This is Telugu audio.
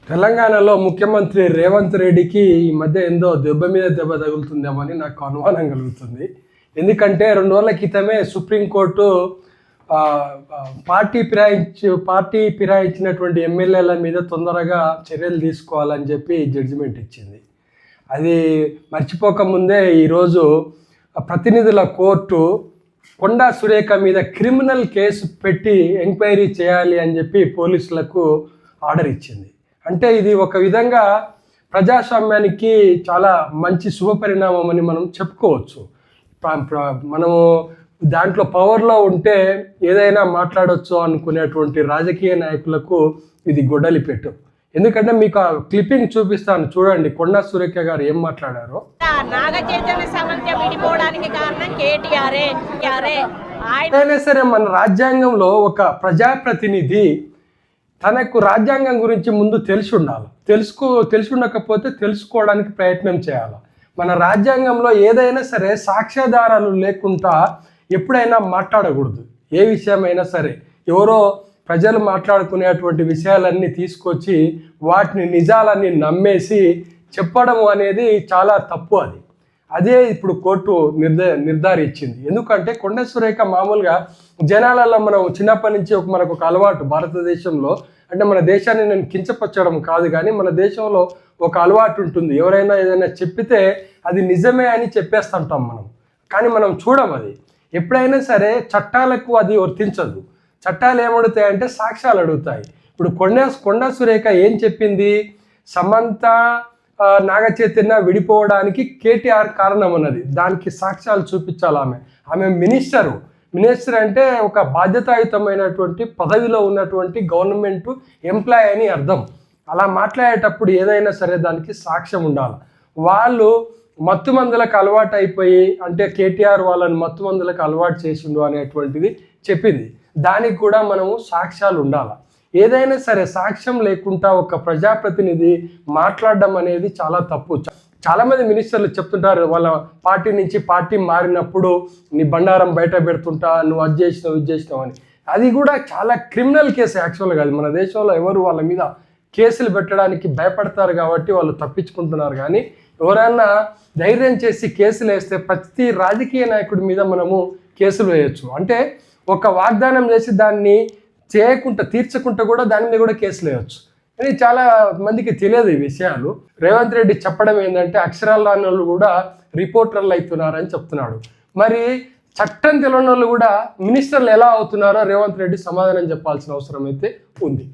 తెలంగాణలో ముఖ్యమంత్రి రేవంత్ రెడ్డికి ఈ మధ్య ఏందో దెబ్బ మీద దెబ్బ తగులుతుందేమో అని నాకు అనుమానం కలుగుతుంది. ఎందుకంటే 2 రోజుల క్రితమే సుప్రీంకోర్టు పార్టీ ఫిరాయించినటువంటి ఎమ్మెల్యేల మీద తొందరగా చర్యలు తీసుకోవాలని చెప్పి జడ్జిమెంట్ ఇచ్చింది. అది మర్చిపోకముందే ఈరోజు ప్రతినిధుల కోర్టు కొండా సురేఖ మీద క్రిమినల్ కేసు పెట్టి ఎంక్వైరీ చేయాలి అని చెప్పి పోలీసులకు ఆర్డర్ ఇచ్చింది. అంటే ఇది ఒక విధంగా ప్రజాస్వామ్యానికి చాలా మంచి శుభపరిణామం అని మనం చెప్పుకోవచ్చు. మనము దాంట్లో పవర్లో ఉంటే ఏదైనా మాట్లాడవచ్చు అనుకునేటువంటి రాజకీయ నాయకులకు ఇది గొడ్డలి పెట్టు. ఎందుకంటే మీకు ఆ క్లిప్పింగ్ చూపిస్తాను, చూడండి కొండా సురేఖ గారు ఏం మాట్లాడారో. అయినా సరే మన రాజ్యాంగంలో ఒక ప్రజాప్రతినిధి తనకు రాజ్యాంగం గురించి ముందు తెలిసి ఉండాలి. తెలిసి ఉండకపోతే తెలుసుకోవడానికి ప్రయత్నం చేయాలి. మన రాజ్యాంగంలో ఏదైనా సరే సాక్ష్యాధారాలు లేకుండా ఎప్పుడైనా మాట్లాడకూడదు. ఏ విషయమైనా సరే ఎవరో ప్రజలు మాట్లాడుకునేటువంటి విషయాలన్నీ తీసుకొచ్చి వాటిని నిజాలన్నీ నమ్మేసి చెప్పడం అనేది చాలా తప్పు. అదే ఇప్పుడు కోర్టు నిర్ధారించింది. ఎందుకంటే కొండా సురేఖ మామూలుగా జనాలలో మనం చిన్నప్పటి నుంచి మనకు ఒక అలవాటు భారతదేశంలో, అంటే మన దేశాన్ని నేను కించపరచడం కాదు కానీ మన దేశంలో ఒక అలవాటు ఉంటుంది. ఎవరైనా ఏదైనా చెప్పితే అది నిజమే అని చెప్పేస్తుంటాం మనం, కానీ మనం చూడం. అది ఎప్పుడైనా సరే చట్టాలకు అది వర్తించదు. చట్టాలు ఏమడుగుతాయంటే సాక్ష్యాలు అడుగుతాయి. ఇప్పుడు కొండా సురేఖ ఏం చెప్పింది? సమంత నాగచైతన్య విడిపోవడానికి కేటీఆర్ కారణం అన్నది. దానికి సాక్ష్యాలు చూపించాలి. ఆమె మినిస్టర్ అంటే ఒక బాధ్యతాయుతమైనటువంటి పదవిలో ఉన్నటువంటి గవర్నమెంట్ ఎంప్లాయీ అని అర్థం. అలా మాట్లాడేటప్పుడు ఏదైనా సరే దానికి సాక్ష్యం ఉండాలి. వాళ్ళు మత్తు మందులకు అలవాటు అయిపోయి, అంటే కేటీఆర్ వాళ్ళని మత్తు మందులకు అలవాటు చేసిండు అనేటువంటిది చెప్పింది. దానికి కూడా మనము సాక్ష్యాలు ఉండాలి. ఏదైనా సరే సాక్ష్యం లేకుండా ఒక ప్రజాప్రతినిధి మాట్లాడడం అనేది చాలా తప్పు. చాలామంది మినిస్టర్లు చెప్తుంటారు వాళ్ళ పార్టీ నుంచి పార్టీ మారినప్పుడు నీ బండారం బయట పెడుతుంటా, నువ్వు అది చేసినావు ఇది చేసినావు అని. అది కూడా చాలా క్రిమినల్ కేసు యాక్చువల్గా. అది మన దేశంలో ఎవరు వాళ్ళ మీద కేసులు పెట్టడానికి భయపడతారు కాబట్టి వాళ్ళు తప్పించుకుంటున్నారు. కానీ ఎవరైనా ధైర్యం చేసి కేసులు వేస్తే ప్రతి రాజకీయ నాయకుడి మీద మనము కేసులు వేయచ్చు. అంటే ఒక వాగ్దానం చేసి దాన్ని తీర్చకుండా కూడా దాని మీద కూడా కేసులు వేయచ్చు. కానీ చాలా మందికి తెలియదు ఈ విషయాలు. రేవంత్ రెడ్డి చెప్పడం ఏంటంటే అక్షరాలు రాని వాళ్ళు కూడా రిపోర్టర్లు అవుతున్నారని చెప్తున్నాడు. మరి చట్టం తెలియని వాళ్ళు కూడా మినిస్టర్లు ఎలా అవుతున్నారో రేవంత్ రెడ్డి సమాధానం చెప్పాల్సిన అవసరం అయితే ఉంది.